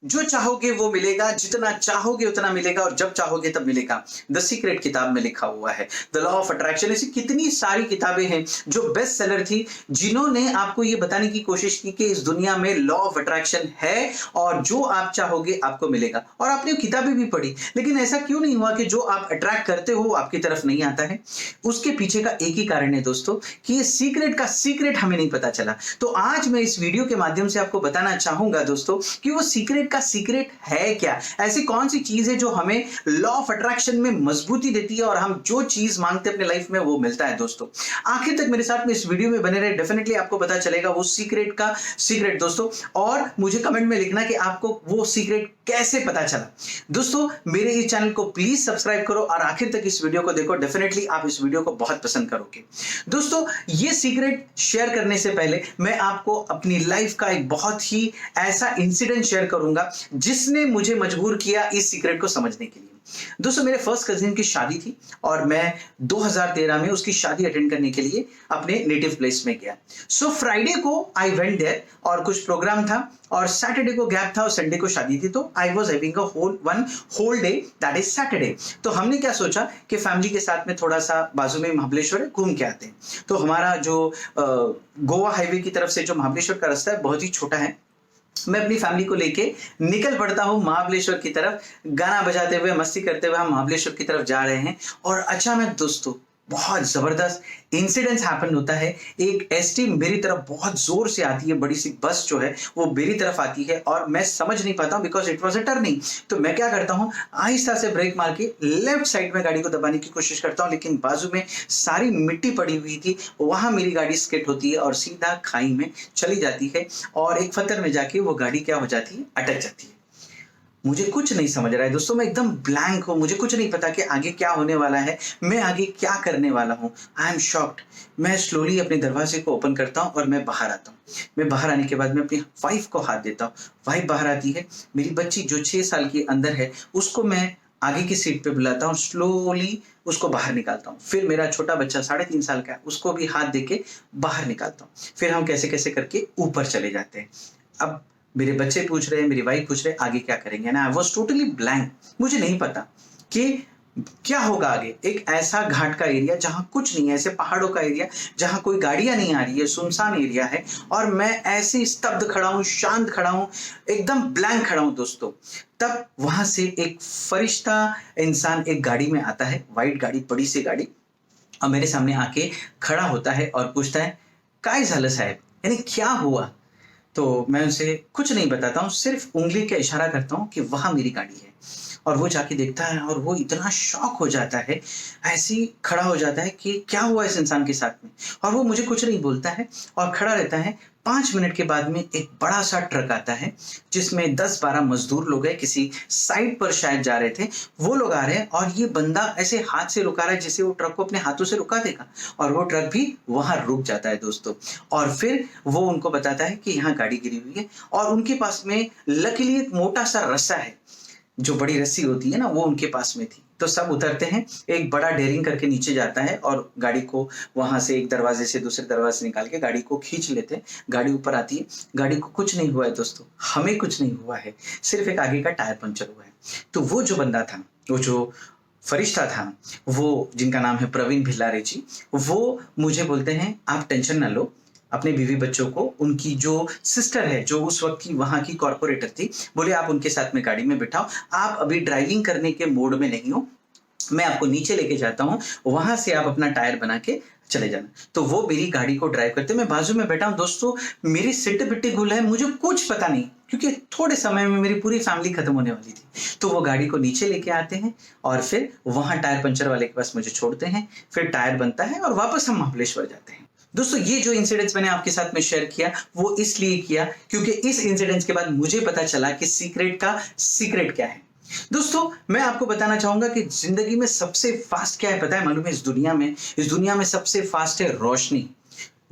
जो चाहोगे वो मिलेगा, जितना चाहोगे उतना मिलेगा और जब चाहोगे तब मिलेगा। द सीक्रेट किताब में लिखा हुआ है। द लॉ ऑफ अट्रैक्शन, ऐसी कितनी सारी किताबें हैं जो बेस्ट सेलर थी, जिन्होंने आपको ये बताने की कोशिश की कि इस दुनिया में लॉ ऑफ अट्रैक्शन है और जो आप चाहोगे आपको मिलेगा। और आपने वो किताबें भी पढ़ी, लेकिन ऐसा क्यों नहीं हुआ कि जो आप अट्रैक्ट करते हो आपकी तरफ नहीं आता है? उसके पीछे का एक ही कारण है दोस्तों, कि ये सीक्रेट का सीक्रेट हमें नहीं पता चला। तो आज मैं इस वीडियो के माध्यम से आपको बताना चाहूंगा दोस्तों कि वो सीक्रेट का सीक्रेट है क्या। ऐसी कौन सी चीज है जो हमें लॉ ऑफ अट्रैक्शन में मजबूती देती है और हम जो चीज मांगते हैं अपने लाइफ में वो मिलता है। दोस्तों आखिर तक मेरे साथ में इस वीडियो में बने रहे, डेफिनेटली आपको पता चलेगा वो सीक्रेट का सीक्रेट दोस्तों। और मुझे कमेंट में लिखना कि आपको वो सीक्रेट कैसे पता चला। दोस्तों मेरे इस चैनल को प्लीज सब्सक्राइब करो और आखिर तक इस वीडियो को देखो, डेफिनेटली आप इस वीडियो को बहुत पसंद करोगे। दोस्तों ये सीक्रेट शेयर करने से पहले मैं आपको अपनी लाइफ का एक बहुत ही ऐसा इंसिडेंट शेयर करूंगा जिसने मुझे मजबूर किया इस सीक्रेट को समझने के लिए। दोस्तों मेरे फर्स्ट कजिन की शादी थी और मैं 2013 में उसकी शादी अटेंड करने के लिए अपने नेटिव प्लेस में गया। सो फ्राइडे को आई वेंट देयर और कुछ प्रोग्राम था और सैटरडे को गैप था और संडे को शादी थी, तो I was having a one whole day, that is Saturday. तो हमने क्या सोचा कि फैमिली के साथ में थोड़ा सा बाजू में महाबलेश्वर है, घूम के आते हैं। तो हमारा जो गोवा हाईवे की तरफ से जो महाबलेश्वर का रास्ता है बहुत ही छोटा है। मैं अपनी फैमिली को लेके निकल पड़ता हूँ महाबलेश्वर की तरफ, गाना बजाते हुए मस्ती करते हुए हम महाबलेश्वर की तरफ जा रहे हैं। और अचानक दोस्तों बहुत जबरदस्त इंसिडेंट हैपन होता है। एक एसटी मेरी तरफ बहुत जोर से आती है, बड़ी सी बस जो है वो मेरी तरफ आती है और मैं समझ नहीं पाता हूँ because it was a turning. तो मैं क्या करता हूँ, आहिस्ता से ब्रेक मार के लेफ्ट साइड में गाड़ी को दबाने की कोशिश करता हूँ, लेकिन बाजू में सारी मिट्टी पड़ी हुई थी, वहां मेरी गाड़ी स्किड होती है और सीधा खाई में चली जाती है और एक फत्तर में जाके वो गाड़ी क्या हो जाती है, अटक जाती है। मुझे कुछ नहीं समझ रहा है दोस्तों, मैं एकदम ब्लैंक हूँ, मुझे कुछ नहीं पता कि आगे क्या होने वाला है, मैं आगे क्या करने वाला हूँ। I am shocked. मैं स्लोली अपने दरवाजे को ओपन करता हूँ और मैं बाहर आता हूँ। मैं बाहर आने के बाद मैं अपनी वाइफ को हाथ देता हूँ, वाइफ बाहर आती है। मेरी बच्ची जो 6 साल की अंदर है उसको मैं आगे की सीट पे बुलाता हूँ, स्लोली उसको बाहर निकालता हूँ। फिर मेरा छोटा बच्चा 3.5 साल का है, उसको भी हाथ देके बाहर निकालता हूँ। फिर हम कैसे कैसे करके ऊपर चले जाते हैं। अब मेरे बच्चे पूछ रहे हैं, मेरी वाइफ पूछ रहे हैं आगे क्या करेंगे ना। आई वॉज टोटली ब्लैंक, मुझे नहीं पता कि क्या होगा आगे। एक ऐसा घाट का एरिया जहां कुछ नहीं है, ऐसे पहाड़ों का एरिया जहां कोई गाड़ियां नहीं आ रही है, सुनसान एरिया है और मैं ऐसे स्तब्ध खड़ा हूं, शांत खड़ा हूं, एकदम ब्लैंक खड़ा हूं दोस्तों। तब वहां से एक फरिश्ता इंसान एक गाड़ी में आता है, व्हाइट गाड़ी, बड़ी सी गाड़ी, और मेरे सामने आके खड़ा होता है और पूछता है काय झालं साहब, यानी क्या हुआ। तो मैं उसे कुछ नहीं बताता हूँ, सिर्फ उंगली का इशारा करता हूँ कि वहां मेरी गाड़ी है। और वो जाके देखता है और वो इतना शॉक हो जाता है, ऐसे ही खड़ा हो जाता है कि क्या हुआ इस इंसान के साथ में। और वो मुझे कुछ नहीं बोलता है और खड़ा रहता है। 5 मिनट के बाद में एक बड़ा सा ट्रक आता है जिसमें 10-12 मजदूर लोग हैं, किसी साइड पर शायद जा रहे थे, वो लोग आ रहे हैं और ये बंदा ऐसे हाथ से रुका रहा है जैसे वो ट्रक को अपने हाथों से रुका देगा। और वो ट्रक भी वहां रुक जाता है दोस्तों। और फिर वो उनको बताता है कि यहाँ गाड़ी गिरी हुई है और उनके पास में लकीली एक मोटा सा रस्सा है, जो बड़ी रस्सी होती है ना, वो उनके पास में थी। तो सब उतरते हैं, एक बड़ा डेयरिंग करके नीचे जाता है और गाड़ी को वहां से एक दरवाजे से दूसरे दरवाजे से निकाल के गाड़ी को खींच लेते हैं। गाड़ी ऊपर आती है, गाड़ी को कुछ नहीं हुआ है दोस्तों, हमें कुछ नहीं हुआ है, सिर्फ एक आगे का टायर पंचर हुआ है। तो वो जो बंदा था, वो जो फरिश्ता था, वो जिनका नाम है प्रवीण भिल्लारे जी, वो मुझे बोलते हैं आप टेंशन ना लो, अपने बीवी बच्चों को, उनकी जो सिस्टर है जो उस वक्त की वहां की कॉर्पोरेटर थी, बोले आप उनके साथ में गाड़ी में बिठाओ, आप अभी ड्राइविंग करने के मोड में नहीं हो, मैं आपको नीचे लेके जाता हूँ, वहां से आप अपना टायर बना के चले जाना। तो वो मेरी गाड़ी को ड्राइव करते, मैं बाजू में बैठा हूँ दोस्तों, मेरी सिट पिट्टी गुल है, मुझे कुछ पता नहीं, क्योंकि थोड़े समय में मेरी पूरी फैमिली खत्म होने वाली थी। तो वो गाड़ी को नीचे लेके आते हैं और फिर वहां टायर पंचर वाले के पास मुझे छोड़ते हैं, फिर टायर बनता है और वापस हम महाबलेश्वर जाते हैं। दोस्तों ये जो इंसिडेंट्स मैंने आपके साथ में शेयर किया वो इसलिए किया क्योंकि इस इंसिडेंट्स के बाद मुझे पता चला कि सीक्रेट का सीक्रेट क्या है। दोस्तों मैं आपको बताना चाहूंगा कि जिंदगी में सबसे फास्ट क्या है पता है, मालूम है? इस दुनिया में सबसे फास्ट है रोशनी।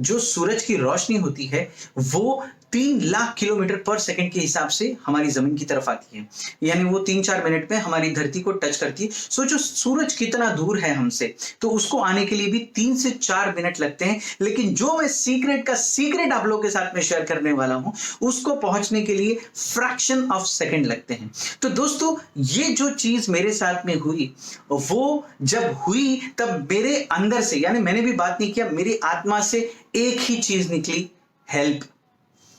जो सूरज की रोशनी होती है वो 3 लाख किलोमीटर पर सेकंड के हिसाब से हमारी जमीन की तरफ आती है, यानी वो 3-4 मिनट में हमारी धरती को टच करती है। सोचो सूरज कितना दूर है हमसे, तो उसको आने के लिए भी 3 से 4 मिनट लगते हैं। लेकिन जो मैं सीक्रेट का सीक्रेट आप लोगों के साथ में शेयर करने वाला हूं, उसको पहुंचने के लिए फ्रैक्शन ऑफ सेकंड लगते हैं। तो दोस्तों, ये जो चीज मेरे साथ में हुई, वो जब हुई तब मेरे अंदर से, यानी मैंने भी बात नहीं किया, मेरी आत्मा से एक ही चीज निकली, हेल्प।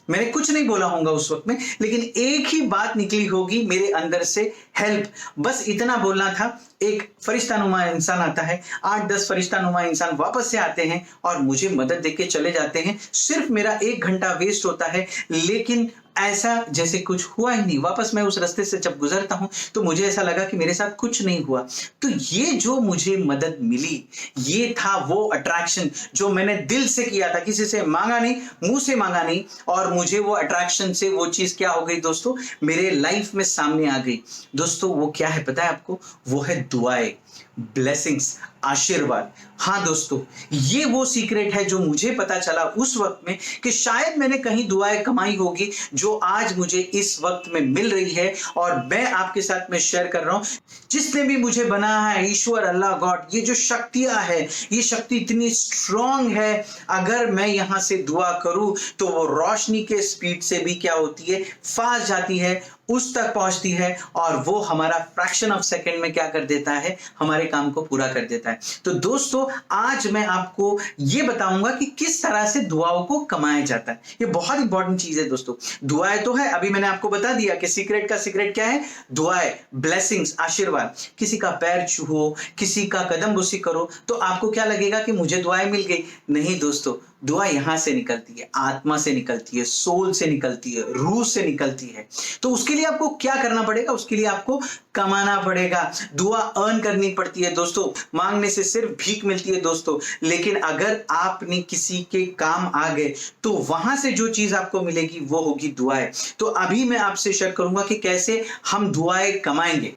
मैंने कुछ नहीं बोला होगा उस वक्त में, लेकिन एक ही बात निकली होगी मेरे अंदर से, हेल्प। बस इतना बोलना था। एक फरिश्तानुमा इंसान आता है, 8-10 फरिश्तानुमा इंसान वापस से आते हैं और मुझे मदद देके चले जाते हैं। सिर्फ मेरा 1 घंटा वेस्ट होता है, लेकिन ऐसा जैसे कुछ हुआ ही नहीं। वापस मैं उस रास्ते से जब गुजरता हूं तो मुझे ऐसा लगा कि मेरे साथ कुछ नहीं हुआ। तो ये जो मुझे मदद मिली, ये था वो अट्रैक्शन जो मैंने दिल से किया था, किसी से मांगा नहीं, मुंह से मांगा नहीं, और मुझे वो अट्रैक्शन से वो चीज क्या हो गई दोस्तों, मेरे लाइफ में सामने आ गई। दोस्तों, वो क्या है पता है आपको? वो है दुआएं, ब्लेसिंग्स, आशीर्वाद। हाँ दोस्तों, ये वो सीक्रेट है जो मुझे पता चला उस वक्त में कि शायद मैंने कहीं दुआएं कमाई होगी, जो आज मुझे इस वक्त में मिल रही है और मैं आपके साथ में शेयर कर रहा हूं। जिसने भी मुझे बनाया है, ईश्वर, अल्लाह, गॉड, ये जो शक्तियां है, ये शक्ति इतनी स्ट्रांग है। अगर मैं यहां से दुआ करूं तो वो रोशनी के स्पीड से भी क्या होती है, फास्ट जाती है, उस तक पहुंचती है, और वो हमारा फ्रैक्शन ऑफ सेकंड में क्या कर देता है, हमारे काम को पूरा कर देता है। तो दोस्तों, आज मैं आपको ये बताऊंगा कि किस तरह से दुआओं को कमाया जाता है। ये बहुत इंपॉर्टेंट चीज है दोस्तों। दुआएं तो है, अभी मैंने आपको बता दिया कि सीक्रेट का सीक्रेट क्या है, दुआएं, ब्लेसिंग्स, आशीर्वाद। किसी का पैर छुओ, किसी का कदम बुसी करो, तो आपको क्या लगेगा कि मुझे दुआएं मिल गई? नहीं दोस्तों, दुआ यहां से निकलती है, आत्मा से निकलती है, सोल से निकलती है, रूह से निकलती है। तो उसके लिए आपको क्या करना पड़ेगा? उसके लिए आपको कमाना पड़ेगा। दुआ अर्न करनी पड़ती है दोस्तों। मांगने से सिर्फ भीख मिलती है दोस्तों, लेकिन अगर आपने किसी के काम आ गए तो वहां से जो चीज आपको मिलेगी वो होगी दुआएं। तो अभी मैं आपसे शेयर करूंगा कि कैसे हम दुआएं कमाएंगे।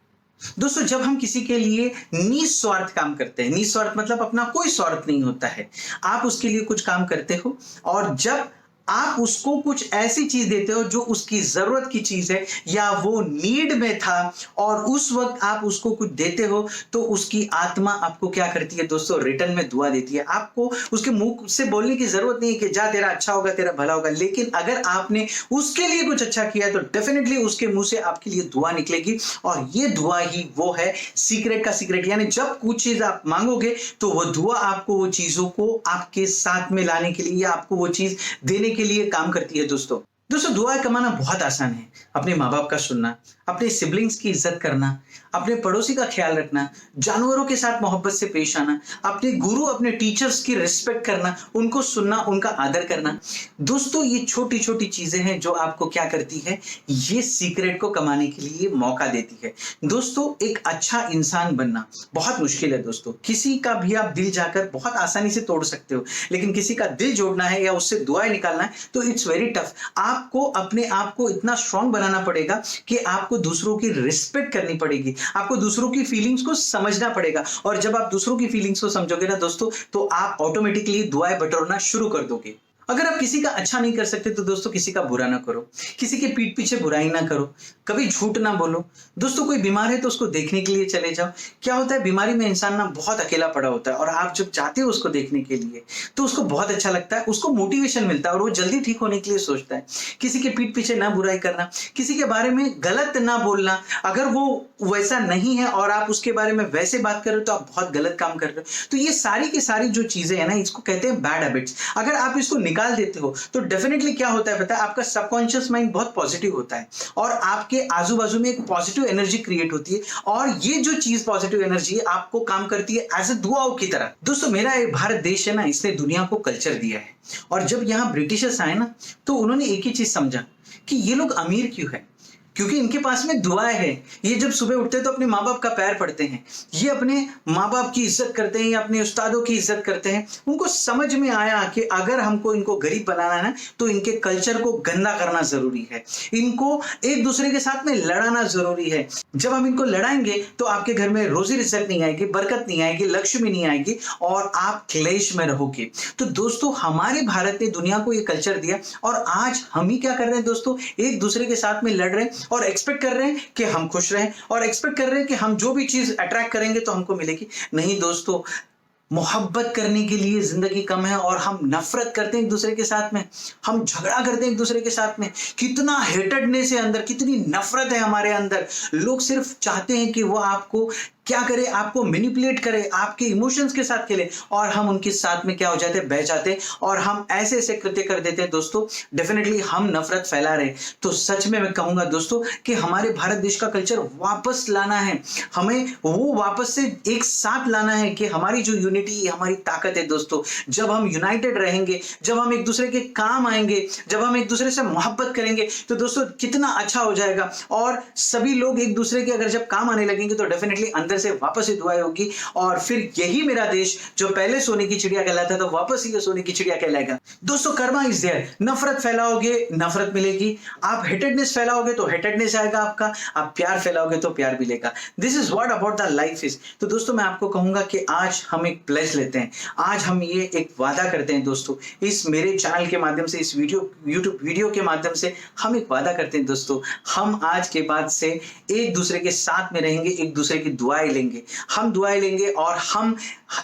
दोस्तों, जब हम किसी के लिए निस्वार्थ काम करते हैं, निस्वार्थ मतलब अपना कोई स्वार्थ नहीं होता है, आप उसके लिए कुछ काम करते हो और जब आप उसको कुछ ऐसी चीज देते हो जो उसकी जरूरत की चीज है या वो नीड में था, और उस वक्त आप उसको कुछ देते हो, तो उसकी आत्मा आपको क्या करती है दोस्तों, रिटर्न में दुआ देती है। आपको उसके मुंह से बोलने की जरूरत नहीं है कि जा तेरा अच्छा होगा, तेरा भला होगा, लेकिन अगर आपने उसके लिए कुछ अच्छा किया तो डेफिनेटली उसके मुंह से आपके लिए दुआ निकलेगी। और ये दुआ ही वो है सीक्रेट का सीक्रेट। यानी जब कुछ चीज आप मांगोगे तो वो दुआ आपको वो चीजों को आपके साथ में लाने के लिए या आपको वो चीज देने के लिए काम करती है दोस्तों। दुआ कमाना बहुत आसान है। अपने माँ बाप का सुनना, अपने सिबलिंग्स की इज्जत करना, अपने पड़ोसी का ख्याल रखना, जानवरों के साथ मोहब्बत से पेश आना, अपने गुरु, अपने टीचर्स की रिस्पेक्ट करना, उनको सुनना, उनका आदर करना। दोस्तों, ये छोटी छोटी चीजें हैं जो आपको क्या करती है, ये सीक्रेट को कमाने के लिए मौका देती है। दोस्तों, एक अच्छा इंसान बनना बहुत मुश्किल है दोस्तों। किसी का भी आप दिल जाकर बहुत आसानी से तोड़ सकते हो, लेकिन किसी का दिल जोड़ना है या उससे दुआएं निकालना है तो इट्स वेरी टफ। आपको अपने आप को इतना स्ट्रांग बनाना पड़ेगा कि आपको दूसरों की रिस्पेक्ट करनी पड़ेगी, आपको दूसरों की फीलिंग्स को समझना पड़ेगा। और जब आप दूसरों की फीलिंग्स को समझोगे ना दोस्तों, तो आप ऑटोमेटिकली दुआएं बटोरना शुरू कर दोगे। अगर आप किसी का अच्छा नहीं कर सकते तो दोस्तों किसी का बुरा ना करो, किसी के पीठ पीछे बुराई ना करो, कभी झूठ ना बोलो। दोस्तों, कोई बीमार है तो उसको देखने के लिए चले जाओ। क्या होता है, बीमारी में इंसान ना बहुत अकेला पड़ा होता है, और आप जब जाते हो उसको देखने के लिए तो उसको बहुत अच्छा लगता है, उसको मोटिवेशन मिलता है और वो जल्दी ठीक होने के लिए सोचता है। किसी के पीठ पीछे ना बुराई करना, किसी के बारे में गलत ना बोलना। अगर वो वैसा नहीं है और आप उसके बारे में वैसे बात कर रहे हो तो आप बहुत गलत काम कर रहे हो। तो ये सारी की सारी जो चीजें है ना, इसको कहते हैं बैड हैबिट्स। अगर आप इसको निकाल देते हो तो डेफिनेटली क्या होता है पता है, आपका सबकॉन्शियस माइंड बहुत पॉजिटिव होता है और आपके आजू बाजू में एक पॉजिटिव एनर्जी क्रिएट होती है, और ये जो चीज पॉजिटिव एनर्जी है आपको काम करती है एज ए दुआओं की तरह। दोस्तों, मेरा ये भारत देश है ना, इसने दुनिया को कल्चर दिया है, और जब यहाँ ब्रिटिशर्स आए ना तो उन्होंने एक ही चीज समझा कि ये लोग अमीर क्यों है, क्योंकि इनके पास में दुआएं है। ये जब सुबह उठते हैं तो अपने माँ बाप का पैर पड़ते हैं, ये अपने माँ बाप की इज्जत करते हैं या अपने उस्तादों की इज्जत करते हैं। उनको समझ में आया कि अगर हमको इनको गरीब बनाना है तो इनके कल्चर को गंदा करना जरूरी है, इनको एक दूसरे के साथ में लड़ाना जरूरी है। जब हम इनको लड़ाएंगे तो आपके घर में रोजी रिजक नहीं आएगी, बरकत नहीं आएगी, लक्ष्मी नहीं आएगी और आप क्लेश में रहोगे। तो दोस्तों हमारे भारत ने दुनिया को ये कल्चर दिया और आज हम ही क्या कर रहे हैं दोस्तों, एक दूसरे के साथ में लड़ रहे हैं और एक्सपेक्ट कर रहे हैं कि हम खुश रहें और एक्सपेक्ट कर रहे हैं कि हम जो भी चीज अट्रैक्ट करेंगे तो हमको मिलेगी। नहीं दोस्तों, मोहब्बत करने के लिए जिंदगी कम है और हम नफरत करते हैं एक दूसरे के साथ में, हम झगड़ा करते हैं एक दूसरे के साथ में। कितना हेटेडनेस है अंदर, कितनी नफरत है हमारे अंदर। लोग सिर्फ चाहते हैं कि वो आपको क्या करे, आपको मैनिपुलेट करे, आपके इमोशंस के साथ खेले और हम उनके साथ में क्या हो जाते हैं, बह जाते हैं और हम ऐसे ऐसे कृत्य कर देते हैं दोस्तों। डेफिनेटली हम नफरत फैला रहे। तो सच में मैं कहूंगा दोस्तों कि हमारे भारत देश का कल्चर वापस लाना है, हमें वो वापस से एक साथ लाना है कि हमारी जो यूनिटी, हमारी ताकत है दोस्तों। जब हम यूनाइटेड रहेंगे, जब हम एक दूसरे के काम आएंगे, जब हम एक दूसरे से मोहब्बत करेंगे तो दोस्तों कितना अच्छा हो जाएगा। और सभी लोग एक दूसरे के अगर जब काम आने लगेंगे तो डेफिनेटली अंदर से वापस ही दुआएं होगी और फिर यही मेरा देश जो पहले सोने की चिड़िया कहलाता था वापस ही सोने की चिड़िया कहलाएगा। दोस्तों कर्मा इज देयर। नफरत फैलाओगे नफरत मिलेगी, आप हेटेडनेस फैलाओगे तो हेटेडनेस आएगा आपका, आप प्यार फैलाओगे तो प्यार मिलेगा। This is what about the life is. तो दोस्तों मैं आपको कहूंगा कि आज हम एक प्लेस लेते हैं, आज हम ये एक वादा करते हैं दोस्तों, इस मेरे चैनल के माध्यम से, इस यूट्यूब वीडियो के माध्यम से हम एक वादा करते हैं दोस्तों, हम आज के बाद से एक दूसरे के साथ में रहेंगे, एक दूसरे की दुआएं लेंगे, हम दुआएं लेंगे और हम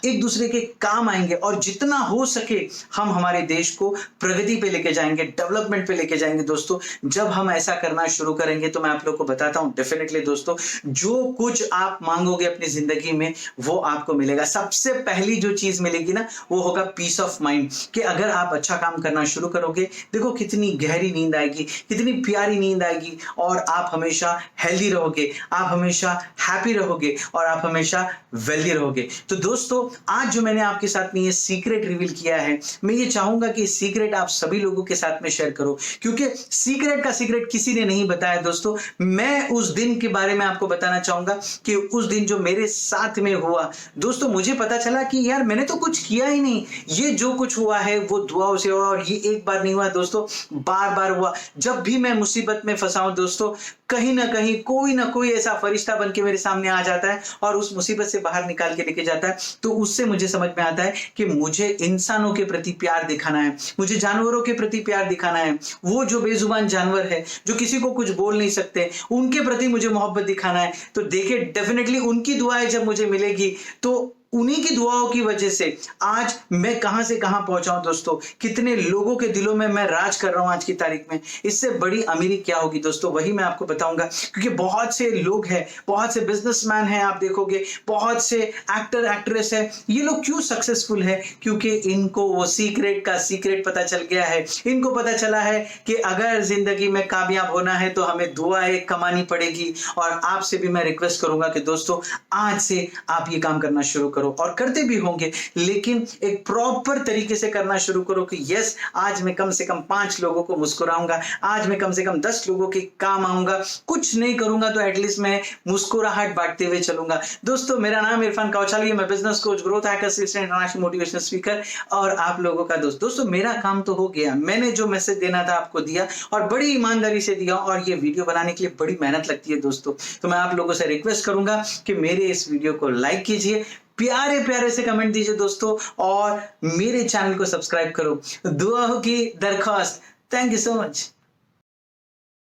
एक दूसरे के काम आएंगे और जितना हो सके हम हमारे देश को प्रगति पे लेके जाएंगे, डेवलपमेंट पे लेके जाएंगे दोस्तों। जब हम ऐसा करना शुरू करेंगे तो मैं आप लोगों को बताता हूं डेफिनेटली दोस्तों, जो कुछ आप मांगोगे अपनी जिंदगी में वो आपको मिलेगा। सबसे पहली जो चीज मिलेगी ना वो होगा पीस ऑफ माइंड, कि अगर आप अच्छा काम करना शुरू करोगे, देखो कितनी गहरी नींद आएगी, कितनी प्यारी नींद आएगी और आप हमेशा हेल्दी रहोगे, आप हमेशा हैप्पी रहोगे और आप हमेशा वेल्दी रहोगे। तो दोस्तों आज जो मैंने आपके साथ में ये सीक्रेट रिवील किया है, मैं ये चाहूंगा कि सीक्रेट आप सभी लोगों के साथ में शेयर करो, क्योंकि सीक्रेट का सीक्रेट किसी ने नहीं बताया दोस्तों। मैं उस दिन के बारे में आपको बताना चाहूंगा कि उस दिन जो मेरे साथ में हुआ दोस्तों, मुझे पता चला कि यार मैंने तो कुछ किया ही नहीं, ये जो कुछ हुआ है वो दुआओं से हुआ और ये एक बार नहीं हुआ दोस्तों, बार बार हुआ। जब भी मैं मुसीबत में फंसा हूं दोस्तों, कहीं ना कहीं कोई ना कोई ऐसा फरिश्ता बन के मेरे सामने आ जाता है और उस मुसीबत से बाहर निकाल के लेके जाता है। तो उससे मुझे समझ में आता है कि मुझे इंसानों के प्रति प्यार दिखाना है, मुझे जानवरों के प्रति प्यार दिखाना है। वो जो बेजुबान जानवर है, जो किसी को कुछ बोल नहीं सकते, उनके प्रति मुझे मोहब्बत दिखाना है। तो देखिए डेफिनेटली उनकी दुआएं जब मुझे मिलेगी तो उन्हीं की दुआओं की वजह से आज मैं कहां से कहां पहुंचा हूं दोस्तों, कितने लोगों के दिलों में मैं राज कर रहा हूं आज की तारीख में। इससे बड़ी अमीरी क्या होगी दोस्तों, वही मैं आपको बताऊंगा। क्योंकि बहुत से लोग हैं, बहुत से बिजनेसमैन हैं, आप देखोगे बहुत से एक्टर एक्ट्रेस है, ये लोग क्यों सक्सेसफुल है, क्योंकि इनको वो सीक्रेट का सीक्रेट पता चल गया है। इनको पता चला है कि अगर जिंदगी में कामयाब होना है तो हमें दुआएं कमानी पड़ेगी। और आपसे भी मैं रिक्वेस्ट करूंगा कि दोस्तों आज से आप ये काम करना शुरू करो और करते भी होंगे, लेकिन एक प्रॉपर तरीके से करना शुरू करो कि यस आज मैं कम से कम 5 लोगों को मुस्कुराऊंगा, आज मैं कम से कम 10 लोगों के काम आऊंगा, कुछ नहीं करूंगा तो एटलीस्ट मैं मुस्कुराहट बांटते हुए चलूंगा। दोस्तों मेरा नाम इरफान कौचाली है, मैं business coach, growth hacker, international motivational speaker और आप लोगों का दोस्त। दोस्तों मेरा काम तो हो गया, मैंने जो मैसेज देना था आपको दिया और बड़ी ईमानदारी से दिया और ये वीडियो बनाने के लिए बड़ी मेहनत लगती है दोस्तों। तो मैं आप लोगों से रिक्वेस्ट करूंगा कि मेरे इस वीडियो को लाइक कीजिए, प्यारे प्यारे से कमेंट दीजिए दोस्तों और मेरे चैनल को सब्सक्राइब करो। दुआओं की दरख्वास्त। Thank you so much.